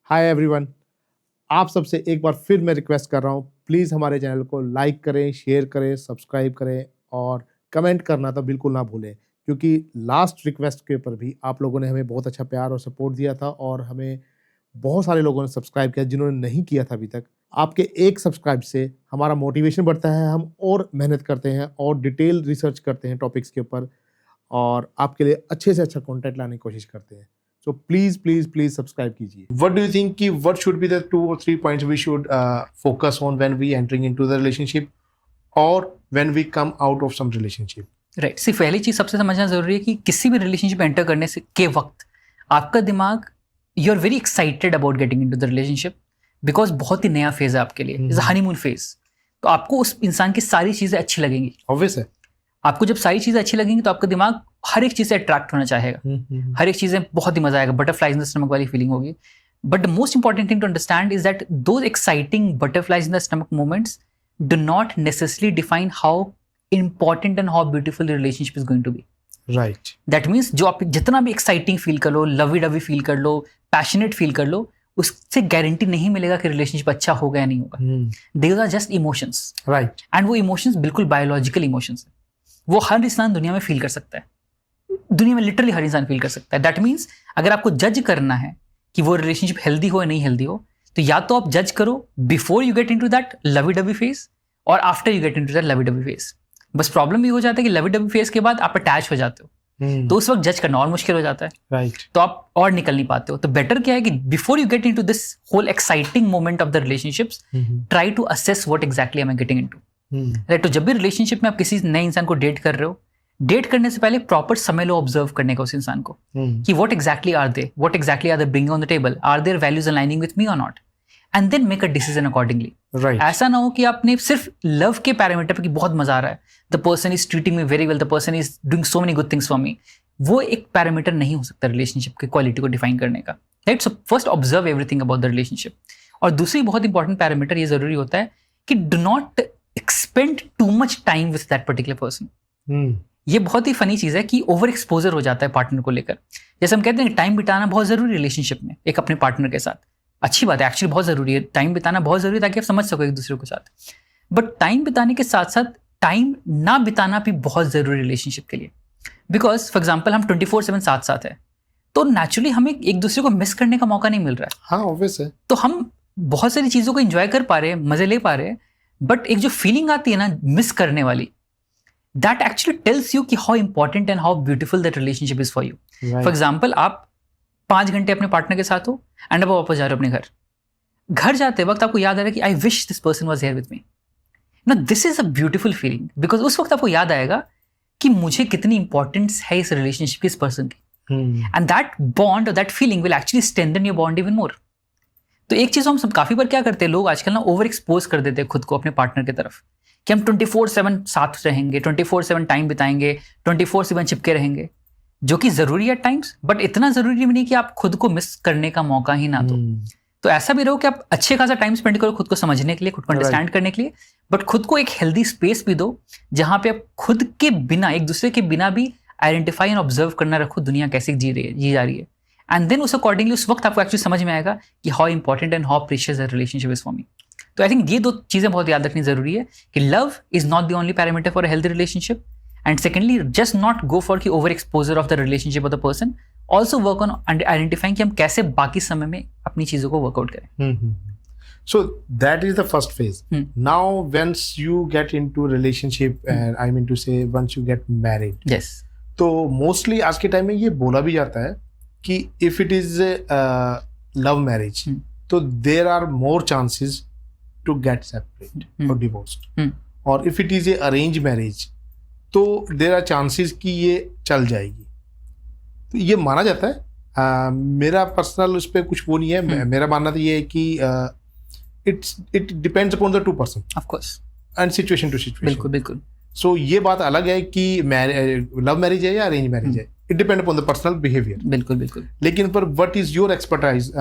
Hi everyone, आप सबसे एक बार फिर मैं रिक्वेस्ट कर रहा हूँ, प्लीज़ हमारे चैनल को लाइक करें, शेयर करें, सब्सक्राइब करें और कमेंट करना तो बिल्कुल ना भूलें, क्योंकि लास्ट रिक्वेस्ट के ऊपर भी आप लोगों ने हमें बहुत अच्छा प्यार और सपोर्ट दिया था और हमें बहुत सारे लोगों ने सब्सक्राइब किया जिन्होंने नहीं किया था अभी तक। आपके एक सब्सक्राइब से हमारा मोटिवेशन बढ़ता है, हम और मेहनत करते हैं और डिटेल रिसर्च करते हैं टॉपिक्स के ऊपर और आपके लिए अच्छे से अच्छा कंटेंट लाने की कोशिश करते हैं। So please subscribe कीजिए। What do you think कि what should be the 2 or 3 points we should focus on when we entering into the relationship or when we come out of some relationship? Right see पहली चीज सबसे समझना जरूरी है कि किसी भी रिलेशनशिप एंटर करने से के वक्त आपका दिमाग you are very excited about getting into the relationship because बहुत ही नया फेज है आपके लिए, इज हनीमून फेज। तो आपको उस इंसान की सारी चीजें अच्छी लगेंगी। Obvious है। आपको जब सारी चीजें अच्छी लगेंगी तो आपका दिमाग हर एक चीज से अट्रैक्ट होना चाहेगा, हर एक चीजें बहुत ही मजा आएगा, बटरफ्लाइज इन द स्टमक वाली फीलिंग होगी। But the most important thing to understand is that those exciting butterflies in the stomach moments do not necessarily define how important and how beautiful the relationship is going to be. Right. That means जो आप जितना भी exciting feel कर लो, lovey dovey feel कर लो, passionate feel कर लो, उससे guarantee नहीं मिलेगा कि रिलेशनशिप अच्छा होगा या नहीं होगा। There are just emotions, Right. And वो इमोशंस बिल्कुल बायोलॉजिकल इमोशंस है। वो हर इंसान दुनिया में फील कर सकता है, दुनिया में लिटरली हर इंसान फील कर सकता है। दैट मीन्स अगर आपको जज करना है कि वो रिलेशनशिप हेल्दी हो या नहीं हेल्दी हो, तो या तो आप जज करो before you get into that lovey dovey phase और after you get into that lovey dovey phase. बस प्रॉब्लम ये हो जाता है कि लवी डवी फेज के बाद आप अटैच हो जाते हो, तो उस वक्त जज करना और मुश्किल हो जाता है। Right. तो आप और निकल नहीं पाते हो। तो बेटर क्या है कि before you get into this whole exciting moment of the relationships, try to assess what exactly I am getting into. Right. तो जब भी रिलेशनशिप में आप किसी नए इंसान को डेट कर रहे हो, डेट करने से पहले प्रॉपर समय लो ऑब्जर्व करने का उस इंसान को कि what exactly are they bringing on the table, are their values aligning with me और not, and then make a decision accordingly. Right. ऐसा ना हो कि आपने सिर्फ लव के पैरामीटर पर कि बहुत मजा आ रहा है, the person is treating me very well, the person is doing so many good things for me, वो एक पैरामीटर नहीं हो सकता रिलेशनशिप की क्वालिटी को डिफाइन करने का। Right. So first observe everything about the relationship. और दूसरी बहुत इंपॉर्टेंट पैरामीटर ये जरूरी होता है कि do not expand too much time with that particular person. ये बहुत ही फनी चीज है कि ओवर एक्सपोजर हो जाता है पार्टनर को लेकर। जैसे हम कहते हैं टाइम बिताना बहुत जरूरी है रिलेशनशिप में एक अपने पार्टनर के साथ, अच्छी बात है, एक्चुअली बहुत जरूरी है, टाइम बिताना बहुत जरूरी है ताकि आप समझ सको एक दूसरे के साथ। बट टाइम बिताने के साथ साथ टाइम ना बिताना भी बहुत जरूरी रिलेशनशिप के लिए। बिकॉज फॉर एग्जाम्पल हम 24/7 साथ साथ है, तो नेचुरली हमें एक दूसरे को मिस करने का मौका नहीं मिल रहा है। हाँ, obvious है। तो हम बहुत सारी चीजों को एंजॉय कर पा रहे हैं, मजे ले पा रहे हैं, बट एक जो फीलिंग आती है ना मिस करने वाली, दैट एक्चुअली टेल्स यू कि how important and how beautiful that relationship is for you. Right. For example आप 5 घंटे अपने पार्टनर के साथ हो एंड अब वापस जा रहे हो अपने घर जाते वक्त आपको याद आ रहा है कि I wish this person was here with me. No, this is a beautiful feeling, because उस वक्त आपको याद आएगा कि मुझे कितनी इंपॉर्टेंस है इस रिलेशनशिप की, इस पर्सन की, एंड दैट बॉन्ड और that feeling will actually strengthen your bond even more. तो एक चीज हम सब काफी बार क्या करते हैं, लोग आजकल ना ओवर एक्सपोज कर देते हैं खुद को अपने पार्टनर की तरफ कि हम 24/7 साथ रहेंगे, 24/7 टाइम बिताएंगे, 24/7 चिपके रहेंगे, जो कि जरूरी है टाइम्स, बट इतना जरूरी भी नहीं कि आप खुद को मिस करने का मौका ही ना दो। तो ऐसा भी रहो कि आप अच्छे खासा टाइम स्पेंड करो खुद को समझने के लिए, खुद को अंडरस्टैंड करने के लिए, बट खुद को एक हेल्दी स्पेस भी दो जहां पे आप खुद के बिना, एक दूसरे के बिना भी आइडेंटिफाई एंड ऑब्जर्व करना रखो दुनिया कैसे जी जा रही है, एंड देन उस अकॉर्डिंगली उस वक्त आपको एक्चुअली समझ में आएगा कि how important and how precious relationship is for me. तो आई थिंक ये 2 चीजें बहुत याद रखनी जरूरी है कि love is not the only parameter for a healthy relationship, and secondly just not go for की over exposure of the relationship of the person, also work on identifying कि हम कैसे बाकी समय में अपनी चीजों को वर्कआउट करें। So that is the first phase. Now once you get into relationship and I mean to say once you get married. Yes. तो मोस्टली आज के टाइम में ये बोला भी जाता है कि if it is love marriage तो there are more chances to get separate और डिवोर्स्ड, और if it is a arrange marriage तो देर आर चांसेस कि ये चल जाएगी। तो ये माना जाता है। मेरा पर्सनल उस पर कुछ वो नहीं है। मेरा मानना तो ये है कि it depends upon the 2 person of course and situation to situation. बिल्कुल बिल्कुल। सो ये बात अलग है कि लव मैरिज है या अरेंज मैरिज है, it depend upon the personal behaviour. बिल्कुल बिल्कुल। लेकिन पर what is your expertise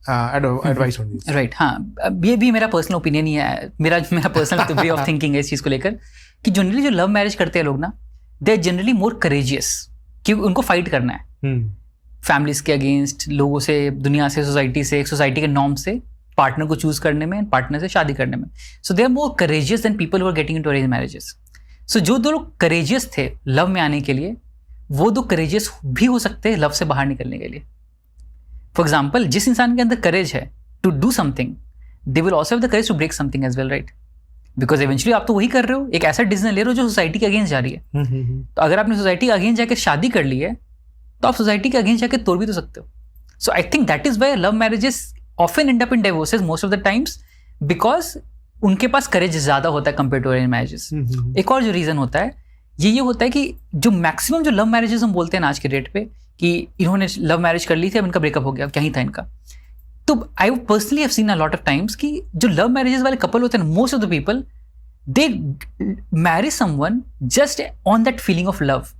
advice on this? Right, हाँ, ये भी मेरा पर्सनल ओपिनियन ही है, मेरा पर्सनल वे ऑफ थिंकिंग है इस चीज को लेकर कि जनरली जो लव मैरिज करते हैं लोग ना, they are generally more courageous कि उनको फाइट करना है। फैमिलीज के अगेंस्ट, लोगों से, दुनिया से, सोसाइटी के नॉर्म से पार्टनर को चूज करने में, पार्टनर से शादी करने में. So they are more courageous than people who are getting into arrange marriages. So जो दो लोग करेजियस थे लव में आने के लिए, वो दो करेजियस भी हो सकते हैं लव से बाहर निकलने के लिए. फॉर एग्जाम्पल, जिस इंसान के अंदर करेज है to do something, they will also have the courage to break something as well, right? Because eventually आप तो वही कर रहे हो, एक ऐसा डिसीजन ले रहे हो जो सोसाइटी के अगेंस्ट जा रही है. तो अगर आपने सोसाइटी के अगेंस्ट जाकर शादी कर ली है, तो आप सोसाइटी के अगेंस्ट जाकर तोड़ भी तो सकते हो. So I think that is why love marriages often end up in divorces most of the times, because उनके पास करेज ज्यादा होता है कंपेयर टू अरेंज मैरिजेस. एक और जो रीजन होता है ये होता है कि जो मैक्सिमम जो लव मैरिजेस हम बोलते हैं आज के डेट पे कि इन्होंने लव मैरिज कर ली थी, अब इनका ब्रेकअप हो गया, क्या ही था इनका. तो I personally have seen a lot of times कि जो लव मैरिजेस वाले कपल होते हैं, most of the people they marry someone just on that feeling of love.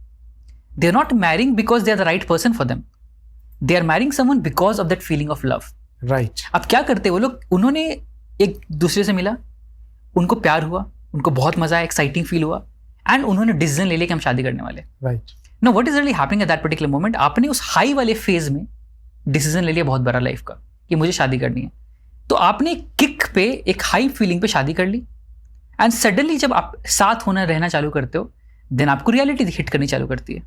They're not marrying because they're the right person for them. They are marrying someone because of that feeling of love. Right. अब क्या करते हैं वो लोग, उन्होंने एक दूसरे से मिला, उनको प्यार हुआ, उनको बहुत मजा आया, एक्साइटिंग फील हुआ, एंड उन्होंने डिसीजन ले लिया कि हम शादी करने वाले. Right. Now what is really happening at that particular moment? आपने उस हाई वाले फेज में डिसीजन ले लिया बहुत बड़ा लाइफ का कि मुझे शादी करनी है. तो आपने किक पे एक हाई फीलिंग पे शादी कर ली, एंड सडनली जब आप साथ होना रहना चालू करते हो, देन आपको रियलिटी हिट करनी चालू करती है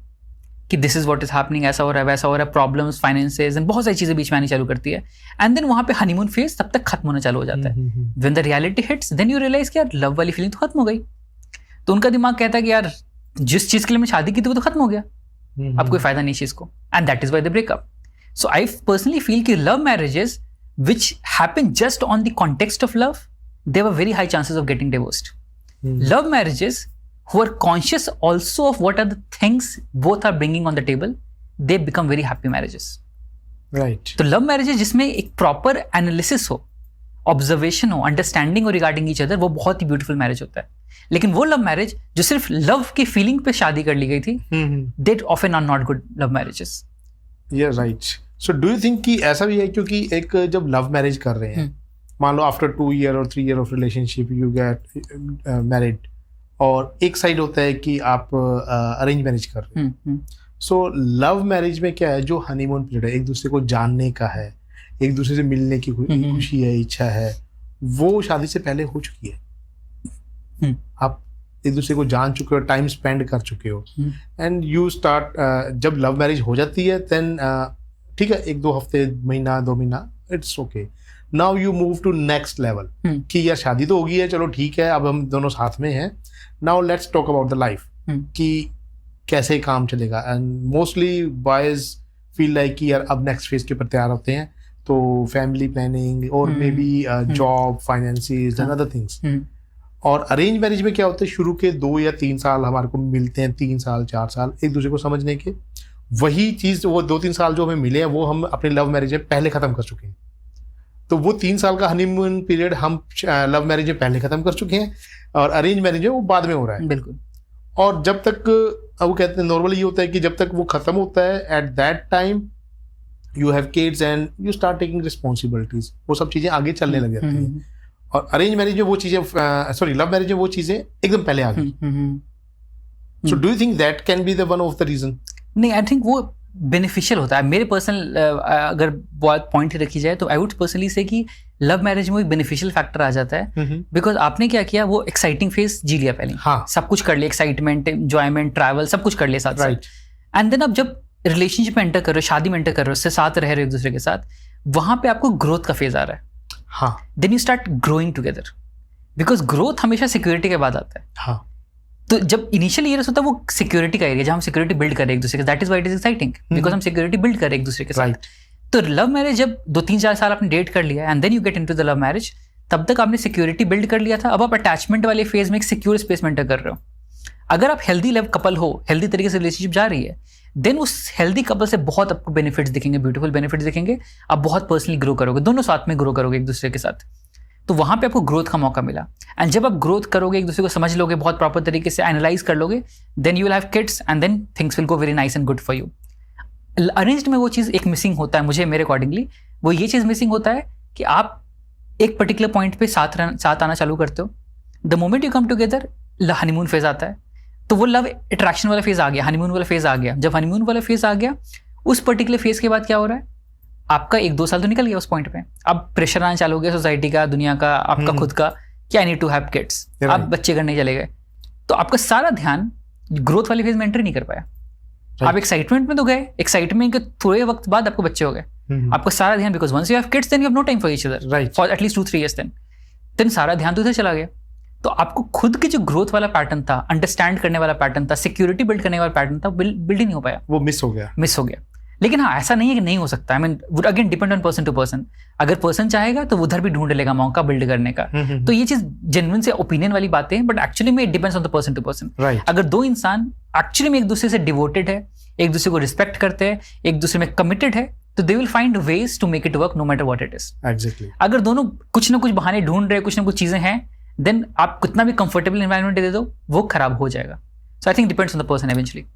कि this is what is happening, ऐसा हो रहा है, वैसा हो रहा है, प्रॉब्लम्स, फाइनेंसेस एंड बहुत सारी चीजें बीच में आनी चालू करती है. एंड देन वहां पे हनीमून फेज तब तक खत्म होना चालू हो जाता है. When the reality hits, then you realize कि यार लव वाली फीलिंग तो खत्म हो गई. तो उनका दिमाग कहता है कि यार जिस चीज के लिए मैं शादी की थी वो तो खत्म हो गया, अब कोई फायदा नहीं चीज को, and that is why the breakup. So I personally feel कि love marriages which happen just on the context of love, they have very high chances of getting divorced. Love marriages who are conscious also of what are the things both are bringing on the table, they become very happy marriages. Right. तो love marriages जिसमें एक proper analysis हो, observation हो, understanding हो regarding each other, वो बहुत ही beautiful marriage होता है. लेकिन वो love marriage जो सिर्फ love की feeling पे शादी कर ली गई थी, they often are not good love marriages. Yeah, right. So do you think कि ऐसा भी है, क्योंकि एक जब love marriage कर रहे हैं, मान लो आफ्टर 2 year और 3 year of relationship you get married, और एक साइड होता है कि आप अरेंज मैरिज कर रहे हैं. सो लव मैरिज में क्या है, जो हनीमून पीरियड है, एक दूसरे को जानने का है, एक दूसरे से मिलने की खुशी है, इच्छा है, वो शादी से पहले हो चुकी है. आप एक दूसरे को जान चुके हो, टाइम स्पेंड कर चुके हो, एंड यू स्टार्ट, जब लव मैरिज हो जाती है देन ठीक है, 1-2 हफ्ते, महीना, 2 महीना, it's okay. Now you move to next level कि यार शादी तो हो गई है, चलो ठीक है, अब हम दोनों साथ में हैं, now let's talk about the life कि कैसे काम चलेगा. And mostly boys feel like कि यार अब नेक्स्ट फेज के ऊपर तैयार होते हैं, तो फैमिली प्लानिंग और may be job, finances and other things. और अरेंज मैरिज में क्या होता है, शुरू के 2 या 3 साल हमारे को मिलते हैं, 3 साल 4 साल एक दूसरे को समझने के. वही चीज, वो 2-3 साल जो हमें मिले हैं, वो हम अपने लव मैरिज में पहले खत्म कर चुके हैं. तो वो 3 साल का हनीमून पीरियड हम लव मैरिज में पहले खत्म कर चुके हैं, और अरेंज मैरिज में वो बाद में हो रहा है. बिल्कुल. और जब तक वो कहते हैं, नॉर्मली ये होता है कि जब तक वो खत्म होता है, at that time you have kids and you start taking responsibilities, वो सब चीजें आगे चलने लग जाती हैं. और अरेंज मैरिज में वो चीजें, सॉरी लव मैरिज में वो चीजें एकदम पहले आ गई. So do you think that can be the one of the reason? नहीं, आई थिंक वो बेनिफिशियल होता है. मेरे पर्सनल अगर पॉइंट ही रखी जाए तो आई वुड पर्सनली से कि लव मैरिज में एक बेनिफिशियल फैक्टर आ जाता है, बिकॉज आपने क्या किया, वो एक्साइटिंग फेज जी लिया पहले. हाँ. सब कुछ कर लिया, एक्साइटमेंट, एंजॉयमेंट, ट्रैवल, सब कुछ कर लिया साथ. राइट. एंड देन अब जब रिलेशनशिप में एंटर कर रहे हो, शादी में एंटर कर रहे हो, उससे साथ रह रहे हो एक दूसरे के साथ, वहां पे आपको ग्रोथ का फेज आ रहा है. हाँ. Then you start growing together, because growth हमेशा सिक्योरिटी के बाद आता है. हाँ. तो जब इनिशियल ईयर्स होता है वो सिक्योरिटी का एरिया, जहाँ हम सिक्योरिटी बिल्ड करें एक दूसरे के, that is why it is exciting, because हम सिक्योरिटी बिल्ड करें एक दूसरे के साथ. तो लव मैरिज जब 2-3-4 साल आपने डेट कर लिया and then you get into the love marriage, तब तक आपने सिक्योरिटी बिल्ड कर लिया था. अब आप अटैचमेंट वाले फेज में एक सिक्योर स्पेस में एंटर कर रहे हो. अगर आप हेल्दी लव कपल हो, हेल्दी तरीके से रिलेशनशिप जा रही है, देन उस हेल्दी कपल से बहुत आपको बेनिफिट्स दिखेंगे, ब्यूटीफुल बेनिफिट्स दिखेंगे. आप बहुत पर्सनली ग्रो करोगे, दोनों साथ में ग्रो करोगे एक दूसरे के साथ. तो वहां पे आपको ग्रोथ का मौका मिला. एंड जब आप ग्रोथ करोगे, एक दूसरे को समझ लोगे, बहुत प्रॉपर तरीके से एनालाइज कर लोगे, then you will have kids and then things will go very nice and good for you. Arranged में वो चीज़ एक मिसिंग होता है, मुझे मेरे अकॉर्डिंगली वो ये चीज़ मिसिंग होता है कि आप एक पर्टिकुलर पॉइंट पे साथ आना चालू करते हो. The moment you come together, honeymoon phase आता है, तो वो लव अट्रैक्शन वाला फेज आ गया, हनीमून वाला फेज आ गया. जब हनीमून वाला फेज आ गया, उस पर्टिकुलर फेज के बाद क्या हो रहा है, आपका 1-2 साल तो निकल गया उस पॉइंट पे, अब प्रेशर आना चालू हो गया सोसाइटी का, दुनिया का, आपका खुद का, कि I need to have kids, आप बच्चे करने चले गए, तो आपका सारा ध्यान ग्रोथ वाली फेज में एंट्री नहीं कर पाया। आप एक्साइटमेंट में तो गए, एक्साइटमेंट के थोड़े वक्त बाद आपको बच्चे हो गए, आपका सारा ध्यान, because once you have kids then you have no time for each other for at least 2-3 years, देन सारा ध्यान तो इधर चला गया। तो आपको खुद की जो ग्रोथ वाला पैटर्न था, अंडरस्टैंड करने वाला पैटर्न था, सिक्योरिटी बिल्ड करने वाला पैटर्न था, बिल्ड ही नहीं हो पाया, वो मिस हो गया। लेकिन हाँ, ऐसा नहीं है कि नहीं हो सकता, I mean would again depend on person to person. अगर पर्सन चाहेगा तो उधर भी ढूंढ लेगा मौका बिल्ड करने का। तो ये चीज जेन्युइन से ओपिनियन वाली बातें हैं, बट एक्चुअली में it depends on the person to person. अगर दो इंसान एक्चुअली में एक दूसरे से डिवोटेड है, एक दूसरे को रिस्पेक्ट करते हैं, एक दूसरे में कमिटेड है, तो they will find ways to make it work no matter what it is. Exactly. अगर दोनों कुछ ना कुछ बहाने ढूंढ रहे, कुछ ना कुछ चीजें हैं, देन आप कितना भी कंफर्टेबल एनवायरनमेंट दे दो, वो खराब हो जाएगा। So I think depends on the person eventually.